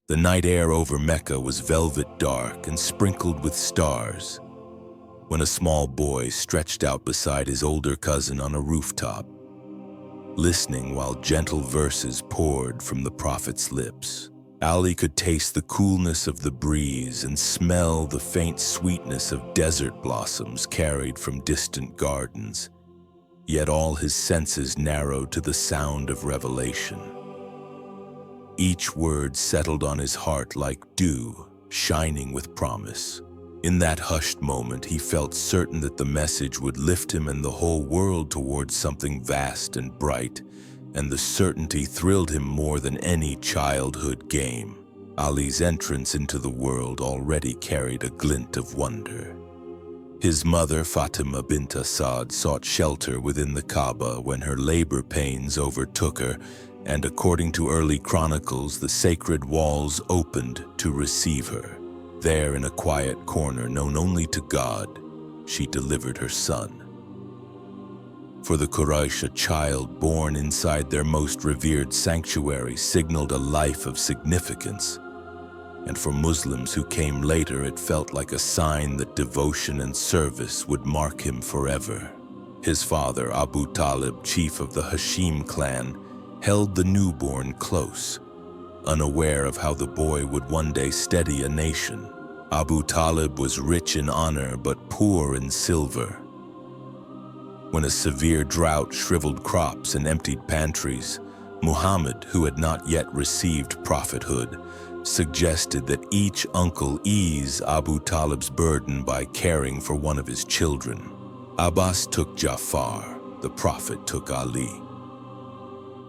The night air over Mecca was velvet dark and sprinkled with stars, when a small boy stretched out beside his older cousin on a rooftop, listening while gentle verses poured from the Prophet's lips. Ali could taste the coolness of the breeze and smell the faint sweetness of desert blossoms carried from distant gardens, yet all his senses narrowed to the sound of revelation. Each word settled on his heart like dew, shining with promise. In that hushed moment, he felt certain that the message would lift him and the whole world towards something vast and bright, and the certainty thrilled him more than any childhood game. Ali's entrance into the world already carried a glint of wonder. His mother, Fatima bint Asad, sought shelter within the Kaaba when her labor pains overtook her, and according to early chronicles, the sacred walls opened to receive her. There, in a quiet corner known only to God, she delivered her son. For the Quraysh, a child born inside their most revered sanctuary signaled a life of significance, and for Muslims who came later, it felt like a sign that devotion and service would mark him forever. His father, Abu Talib, chief of the Hashim clan, held the newborn close, unaware of how the boy would one day steady a nation. Abu Talib was rich in honor but poor in silver. When a severe drought shriveled crops and emptied pantries, Muhammad, who had not yet received prophethood, suggested that each uncle ease Abu Talib's burden by caring for one of his children. Abbas took Jafar, the prophet took Ali.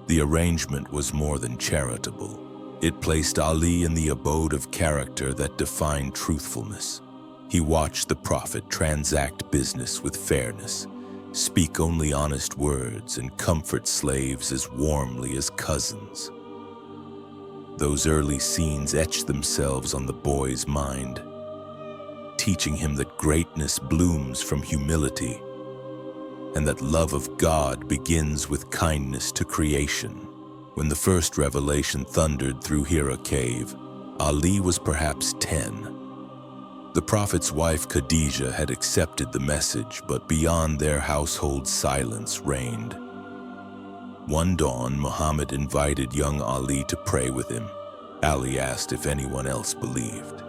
The arrangement was more than charitable. It placed Ali in the abode of character that defined truthfulness. He watched the prophet transact business with fairness, speak only honest words, and comfort slaves as warmly as cousins. Those early scenes etched themselves on the boy's mind, teaching him that greatness blooms from humility, and that love of God begins with kindness to creation. When the first revelation thundered through Hira cave, Ali was perhaps 10. The Prophet's wife Khadijah had accepted the message, but beyond their household silence reigned. One dawn, Muhammad invited young Ali to pray with him. Ali asked if anyone else believed.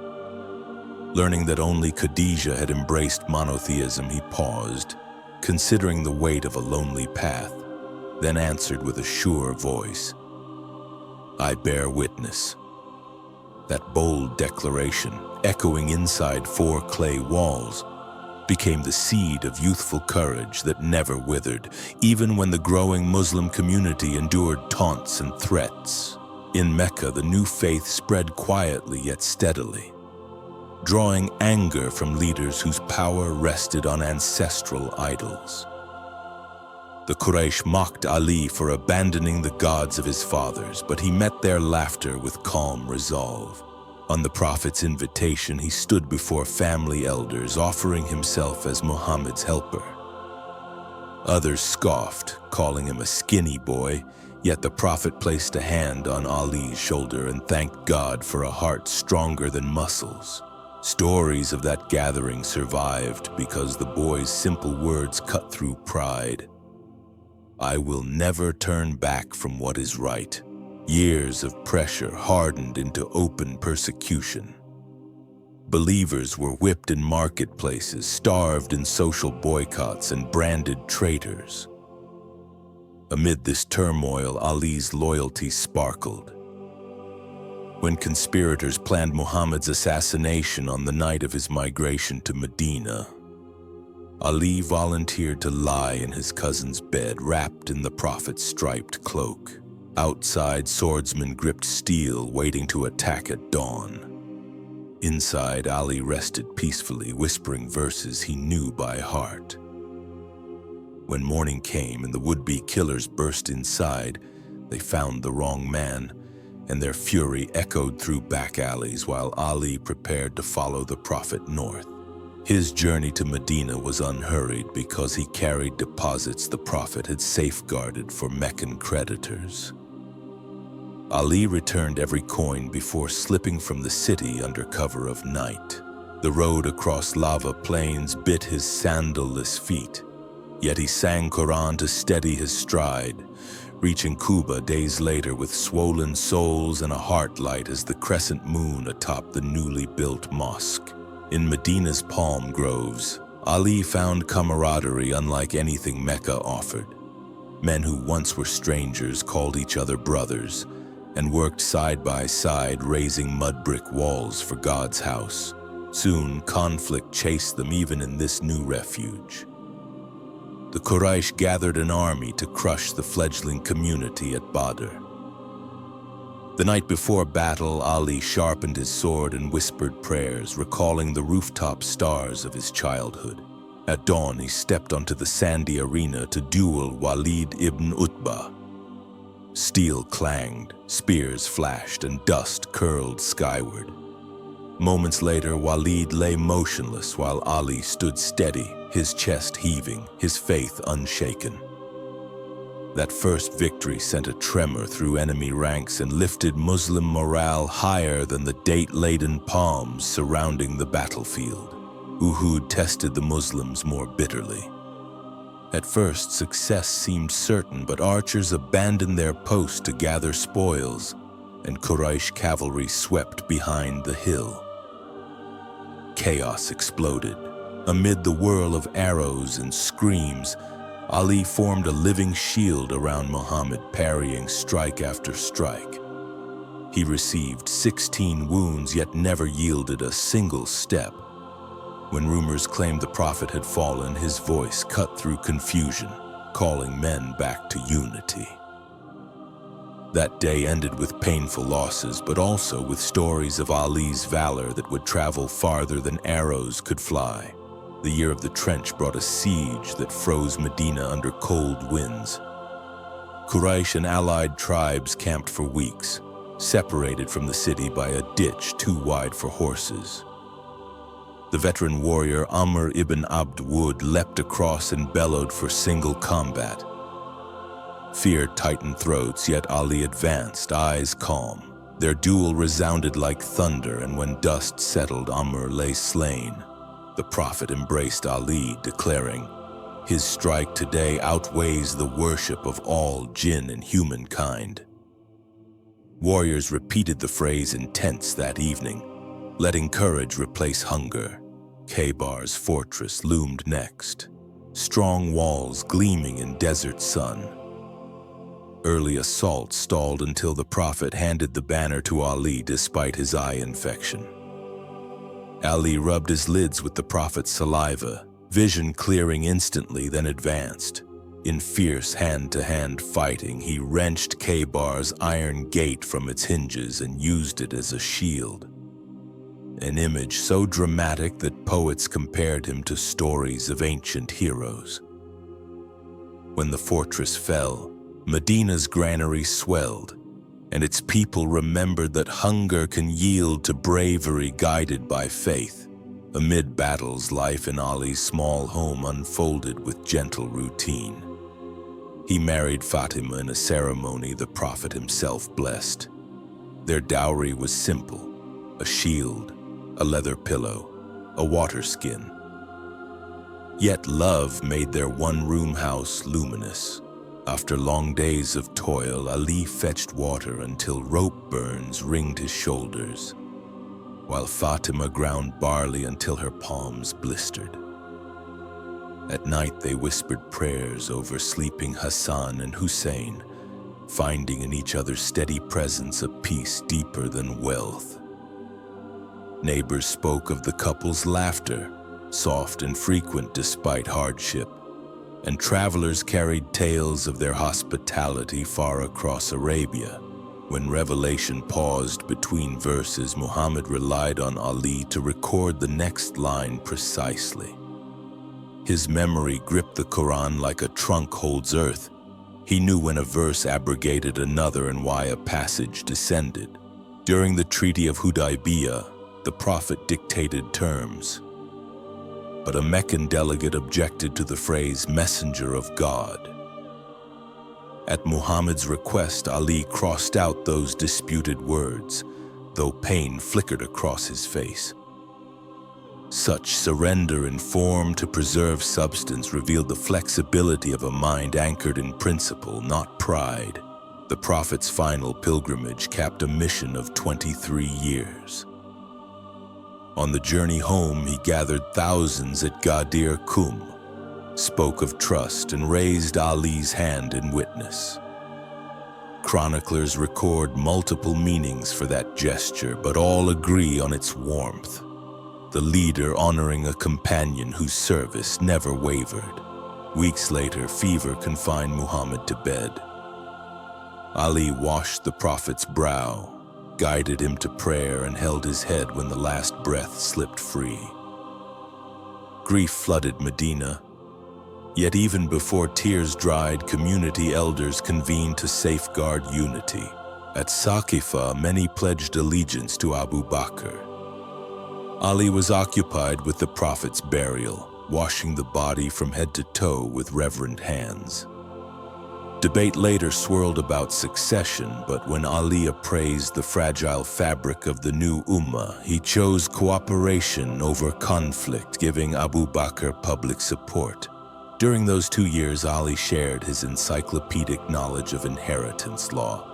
Learning that only Khadijah had embraced monotheism, he paused, considering the weight of a lonely path, then answered with a sure voice, "I bear witness." That bold declaration, echoing inside 4 clay walls, became the seed of youthful courage that never withered, even when the growing Muslim community endured taunts and threats. In Mecca, the new faith spread quietly yet steadily, drawing anger from leaders whose power rested on ancestral idols. The Quraysh mocked Ali for abandoning the gods of his fathers, but he met their laughter with calm resolve. On the Prophet's invitation, he stood before family elders, offering himself as Muhammad's helper. Others scoffed, calling him a skinny boy, yet the Prophet placed a hand on Ali's shoulder and thanked God for a heart stronger than muscles. Stories of that gathering survived because the boy's simple words cut through pride. "I will never turn back from what is right." Years of pressure hardened into open persecution. Believers were whipped in marketplaces, starved in social boycotts, and branded traitors. Amid this turmoil, Ali's loyalty sparkled. When conspirators planned Muhammad's assassination on the night of his migration to Medina, Ali volunteered to lie in his cousin's bed, wrapped in the Prophet's striped cloak. Outside, swordsmen gripped steel, waiting to attack at dawn. Inside, Ali rested peacefully, whispering verses he knew by heart. When morning came and the would-be killers burst inside, they found the wrong man, and their fury echoed through back alleys while Ali prepared to follow the Prophet north. His journey to Medina was unhurried because he carried deposits the Prophet had safeguarded for Meccan creditors. Ali returned every coin before slipping from the city under cover of night. The road across lava plains bit his sandalless feet, yet he sang Quran to steady his stride, reaching Kuba days later with swollen soles and a heart light as the crescent moon atop the newly built mosque. In Medina's palm groves, Ali found camaraderie unlike anything Mecca offered. Men who once were strangers called each other brothers and worked side by side raising mud brick walls for God's house. Soon, conflict chased them even in this new refuge. The Quraysh gathered an army to crush the fledgling community at Badr. The night before battle, Ali sharpened his sword and whispered prayers, recalling the rooftop stars of his childhood. At dawn, he stepped onto the sandy arena to duel Walid ibn Utbah. Steel clanged, spears flashed, and dust curled skyward. Moments later, Walid lay motionless while Ali stood steady, his chest heaving, his faith unshaken. That first victory sent a tremor through enemy ranks and lifted Muslim morale higher than the date-laden palms surrounding the battlefield. Uhud tested the Muslims more bitterly. At first, success seemed certain, but archers abandoned their post to gather spoils, and Quraysh cavalry swept behind the hill. Chaos exploded. Amid the whirl of arrows and screams, Ali formed a living shield around Muhammad, parrying strike after strike. He received 16 wounds, yet never yielded a single step. When rumors claimed the Prophet had fallen, his voice cut through confusion, calling men back to unity. That day ended with painful losses, but also with stories of Ali's valor that would travel farther than arrows could fly. The year of the trench brought a siege that froze Medina under cold winds. Quraysh and allied tribes camped for weeks, separated from the city by a ditch too wide for horses. The veteran warrior Amr ibn Abd Wud leapt across and bellowed for single combat. Fear tightened throats, yet Ali advanced, eyes calm. Their duel resounded like thunder, and when dust settled, Amr lay slain. The Prophet embraced Ali, declaring, "His strike today outweighs the worship of all jinn and humankind." Warriors repeated the phrase in tents that evening, letting courage replace hunger. Khaybar's fortress loomed next, strong walls gleaming in desert sun. Early assault stalled until the Prophet handed the banner to Ali despite his eye infection. Ali rubbed his lids with the Prophet's saliva, vision clearing instantly, then advanced. In fierce hand-to-hand fighting, he wrenched Khaybar's iron gate from its hinges and used it as a shield. An image so dramatic that poets compared him to stories of ancient heroes. When the fortress fell, Medina's granary swelled, and its people remembered that hunger can yield to bravery guided by faith. Amid battles, life in Ali's small home unfolded with gentle routine. He married Fatima in a ceremony the Prophet himself blessed. Their dowry was simple: a shield, a leather pillow, a water skin. Yet love made their one-room house luminous. After long days of toil, Ali fetched water until rope burns ringed his shoulders, while Fatima ground barley until her palms blistered. At night, they whispered prayers over sleeping Hassan and Hussein, finding in each other's steady presence a peace deeper than wealth. Neighbors spoke of the couple's laughter, soft and frequent despite hardship, and travelers carried tales of their hospitality far across Arabia. When revelation paused between verses, Muhammad relied on Ali to record the next line precisely. His memory gripped the Quran like a trunk holds earth. He knew when a verse abrogated another and why a passage descended. During the Treaty of Hudaybiyah, the Prophet dictated terms, but a Meccan delegate objected to the phrase "messenger of God." At Muhammad's request, Ali crossed out those disputed words, though pain flickered across his face. Such surrender in form to preserve substance revealed the flexibility of a mind anchored in principle, not pride. The Prophet's final pilgrimage capped a mission of 23 years. On the journey home, he gathered thousands at Ghadir Qum, spoke of trust, and raised Ali's hand in witness. Chroniclers record multiple meanings for that gesture, but all agree on its warmth. The leader honoring a companion whose service never wavered. Weeks later, fever confined Muhammad to bed. Ali washed the Prophet's brow, guided him to prayer, and held his head when the last breath slipped free. Grief flooded Medina, yet even before tears dried, community elders convened to safeguard unity. At Saqifa, many pledged allegiance to Abu Bakr. Ali was occupied with the Prophet's burial, washing the body from head to toe with reverent hands. Debate later swirled about succession, but when Ali appraised the fragile fabric of the new Ummah, he chose cooperation over conflict, giving Abu Bakr public support. During those 2 years, Ali shared his encyclopedic knowledge of inheritance law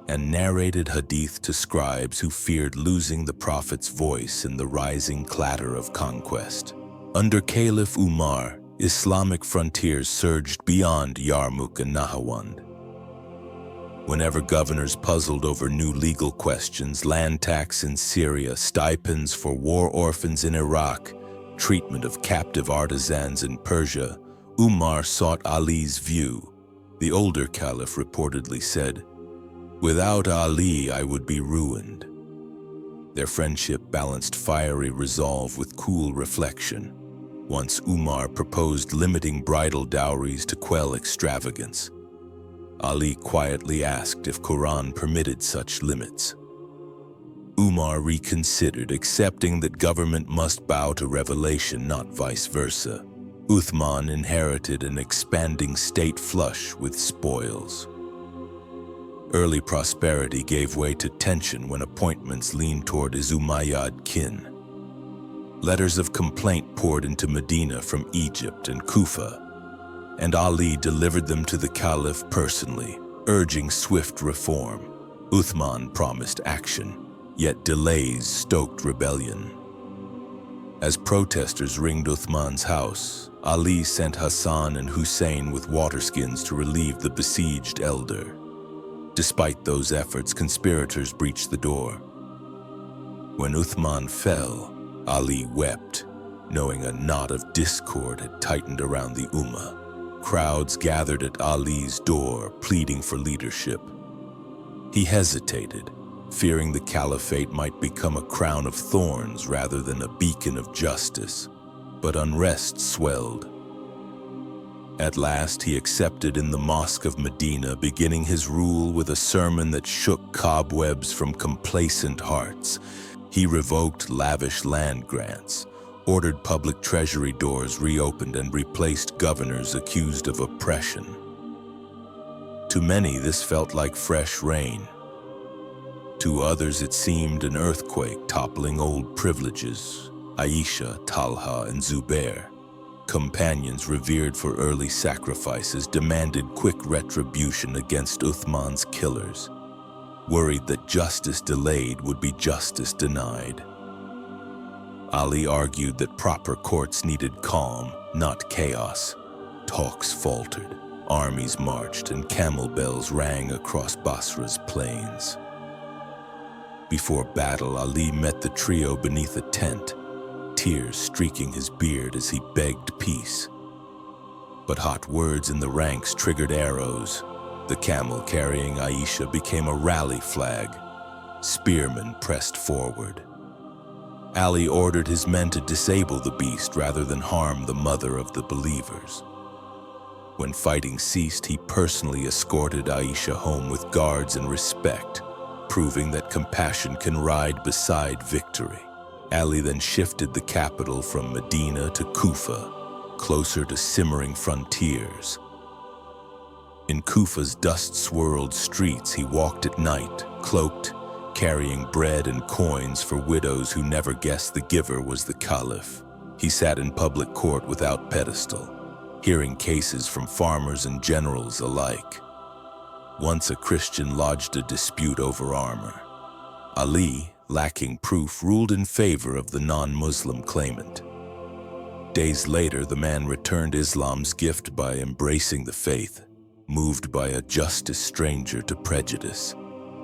and narrated hadith to scribes who feared losing the Prophet's voice in the rising clatter of conquest. Under Caliph Umar, Islamic frontiers surged beyond Yarmouk and Nahawand. Whenever governors puzzled over new legal questions, land tax in Syria, stipends for war orphans in Iraq, treatment of captive artisans in Persia, Umar sought Ali's view. The older caliph reportedly said, "Without Ali, I would be ruined." Their friendship balanced fiery resolve with cool reflection. Once Umar proposed limiting bridal dowries to quell extravagance. Ali quietly asked if Quran permitted such limits. Umar reconsidered, accepting that government must bow to revelation, not vice versa. Uthman inherited an expanding state flush with spoils. Early prosperity gave way to tension when appointments leaned toward his Umayyad kin. Letters of complaint poured into Medina from Egypt and Kufa, and Ali delivered them to the Caliph personally, urging swift reform. Uthman promised action, yet delays stoked rebellion. As protesters ringed Uthman's house, Ali sent Hassan and Hussein with waterskins to relieve the besieged elder. Despite those efforts, conspirators breached the door. When Uthman fell, Ali wept, knowing a knot of discord had tightened around the Ummah. Crowds gathered at Ali's door, pleading for leadership. He hesitated, fearing the caliphate might become a crown of thorns rather than a beacon of justice, but unrest swelled. At last, he accepted in the Mosque of Medina, beginning his rule with a sermon that shook cobwebs from complacent hearts. He revoked lavish land grants, ordered public treasury doors reopened, and replaced governors accused of oppression. To many, this felt like fresh rain. To others, it seemed an earthquake toppling old privileges. Aisha, Talha, and Zubair, companions revered for early sacrifices, demanded quick retribution against Uthman's killers, worried that justice delayed would be justice denied. Ali argued that proper courts needed calm, not chaos. Talks faltered, armies marched, and camel bells rang across Basra's plains. Before battle, Ali met the trio beneath a tent, tears streaking his beard as he begged peace. But hot words in the ranks triggered arrows. The camel carrying Aisha became a rally flag. Spearmen pressed forward. Ali ordered his men to disable the beast rather than harm the mother of the believers. When fighting ceased, he personally escorted Aisha home with guards and respect, proving that compassion can ride beside victory. Ali then shifted the capital from Medina to Kufa, closer to simmering frontiers. In Kufa's dust-swirled streets, he walked at night, cloaked, carrying bread and coins for widows who never guessed the giver was the Caliph. He sat in public court without pedestal, hearing cases from farmers and generals alike. Once a Christian lodged a dispute over armor. Ali, lacking proof, ruled in favor of the non-Muslim claimant. Days later, the man returned Islam's gift by embracing the faith, moved by a justice stranger to prejudice.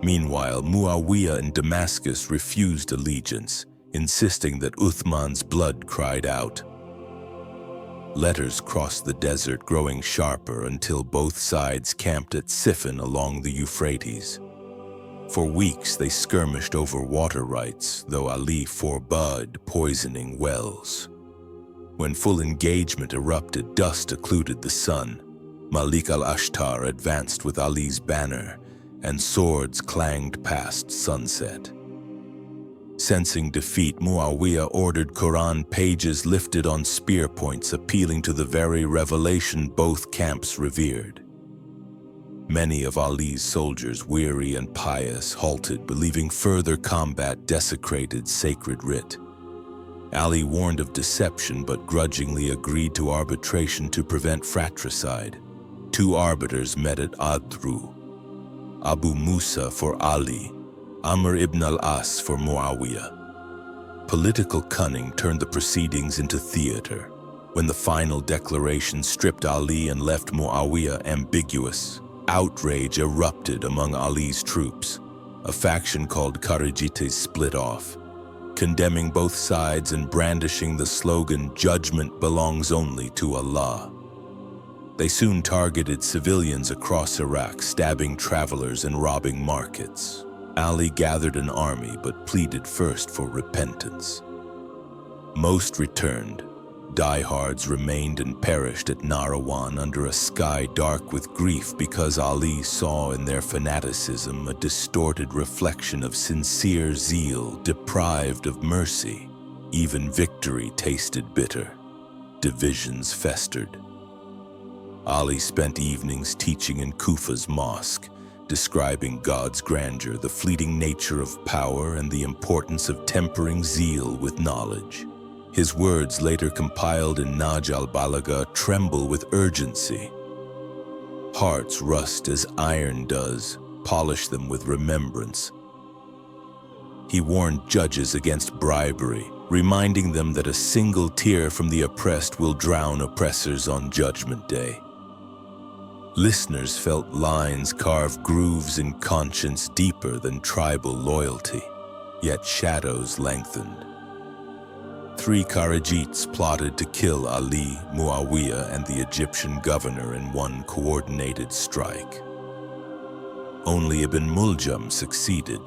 Meanwhile, Muawiyah in Damascus refused allegiance, insisting that Uthman's blood cried out. Letters crossed the desert, growing sharper until both sides camped at Siffin along the Euphrates. For weeks they skirmished over water rights, though Ali forbade poisoning wells. When full engagement erupted, dust occluded the sun. Malik al-Ashtar advanced with Ali's banner, and swords clanged past sunset. Sensing defeat, Muawiyah ordered Quran pages lifted on spear points, appealing to the very revelation both camps revered. Many of Ali's soldiers, weary and pious, halted, believing further combat desecrated sacred writ. Ali warned of deception but grudgingly agreed to arbitration to prevent fratricide. Two arbiters met at Adru, Abu Musa for Ali, Amr ibn al-As for Muawiyah. Political cunning turned the proceedings into theater. When the final declaration stripped Ali and left Muawiyah ambiguous, outrage erupted among Ali's troops. A faction called Kharijites split off, condemning both sides and brandishing the slogan, "Judgment belongs only to Allah." They soon targeted civilians across Iraq, stabbing travelers and robbing markets. Ali gathered an army but pleaded first for repentance. Most returned. Diehards remained and perished at Narawan under a sky dark with grief because Ali saw in their fanaticism a distorted reflection of sincere zeal deprived of mercy. Even victory tasted bitter. Divisions festered. Ali spent evenings teaching in Kufa's mosque, describing God's grandeur, the fleeting nature of power, and the importance of tempering zeal with knowledge. His words, later compiled in Naj al-Balagha, tremble with urgency. Hearts rust as iron does, polish them with remembrance. He warned judges against bribery, reminding them that a single tear from the oppressed will drown oppressors on Judgment Day. Listeners felt lines carve grooves in conscience deeper than tribal loyalty, yet shadows lengthened. 3 Kharijites plotted to kill Ali, Muawiyah, and the Egyptian governor in one coordinated strike. Only Ibn Muljam succeeded.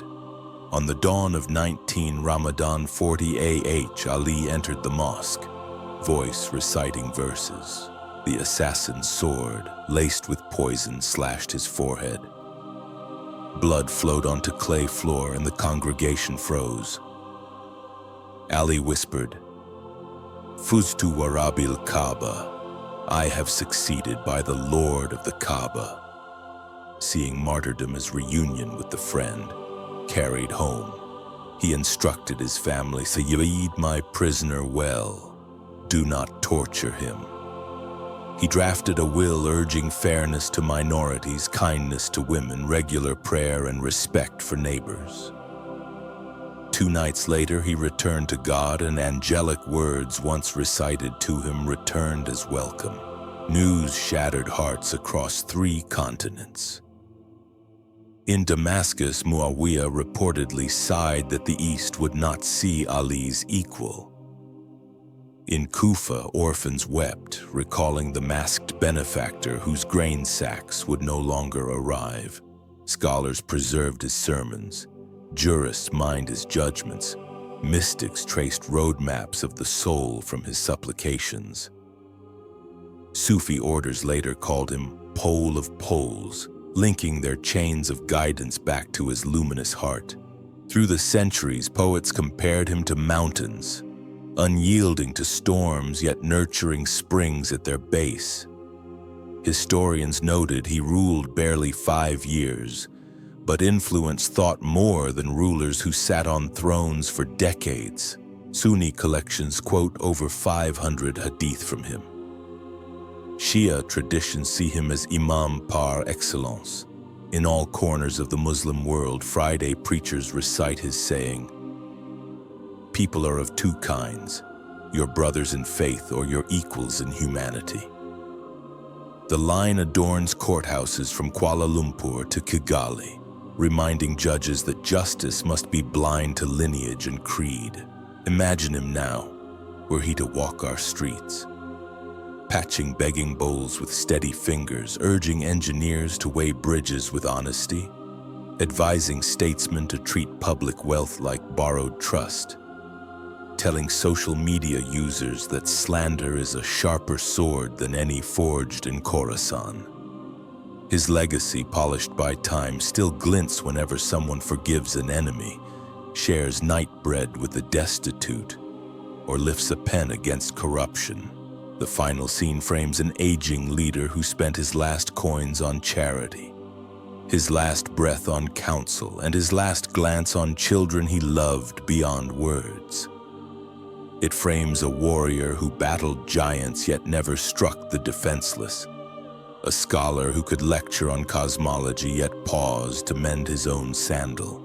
On the dawn of 19 Ramadan 40 AH, Ali entered the mosque, voice reciting verses. The assassin's sword, laced with poison, slashed his forehead. Blood flowed onto clay floor and the congregation froze. Ali whispered, "Fuztu wa Rabbil Kaaba, I have succeeded by the Lord of the Kaaba." Seeing martyrdom as reunion with the friend, carried home, he instructed his family, "Sayyid my prisoner well, do not torture him." He drafted a will urging fairness to minorities, kindness to women, regular prayer, and respect for neighbors. 2 nights later, he returned to God, and angelic words once recited to him returned as welcome. News shattered hearts across 3 continents. In Damascus, Muawiyah reportedly sighed that the East would not see Ali's equal. In Kufa, orphans wept, recalling the masked benefactor whose grain sacks would no longer arrive. Scholars preserved his sermons. Jurists mined his judgments. Mystics traced roadmaps of the soul from his supplications. Sufi orders later called him Pole of Poles, linking their chains of guidance back to his luminous heart. Through the centuries, poets compared him to mountains, unyielding to storms, yet nurturing springs at their base. Historians noted he ruled barely 5 years, but influenced thought more than rulers who sat on thrones for decades. Sunni collections quote over 500 hadith from him. Shia traditions see him as Imam par excellence. In all corners of the Muslim world, Friday preachers recite his saying, "People are of two kinds, your brothers in faith or your equals in humanity." The line adorns courthouses from Kuala Lumpur to Kigali, reminding judges that justice must be blind to lineage and creed. Imagine him now, were he to walk our streets, patching begging bowls with steady fingers, urging engineers to weigh bridges with honesty, advising statesmen to treat public wealth like borrowed trust, telling social media users that slander is a sharper sword than any forged in Khorasan. His legacy, polished by time, still glints whenever someone forgives an enemy, shares night bread with the destitute, or lifts a pen against corruption. The final scene frames an aging leader who spent his last coins on charity, his last breath on counsel, and his last glance on children he loved beyond words. It frames a warrior who battled giants yet never struck the defenseless, a scholar who could lecture on cosmology yet paused to mend his own sandal,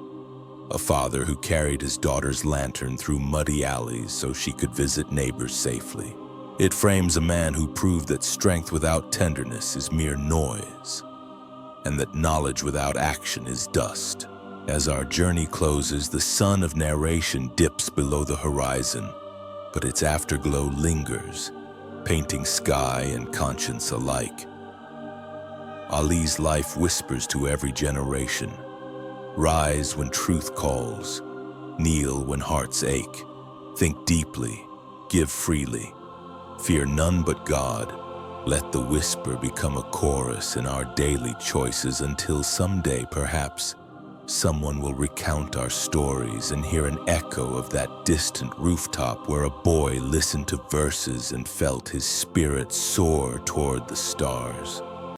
a father who carried his daughter's lantern through muddy alleys so she could visit neighbors safely. It frames a man who proved that strength without tenderness is mere noise, and that knowledge without action is dust. As our journey closes, the sun of narration dips below the horizon, but its afterglow lingers, painting sky and conscience alike. Ali's life whispers to every generation, rise when truth calls, kneel when hearts ache, think deeply, give freely, fear none but God. Let the whisper become a chorus in our daily choices until someday, perhaps, someone will recount our stories and hear an echo of that distant rooftop where a boy listened to verses and felt his spirit soar toward the stars.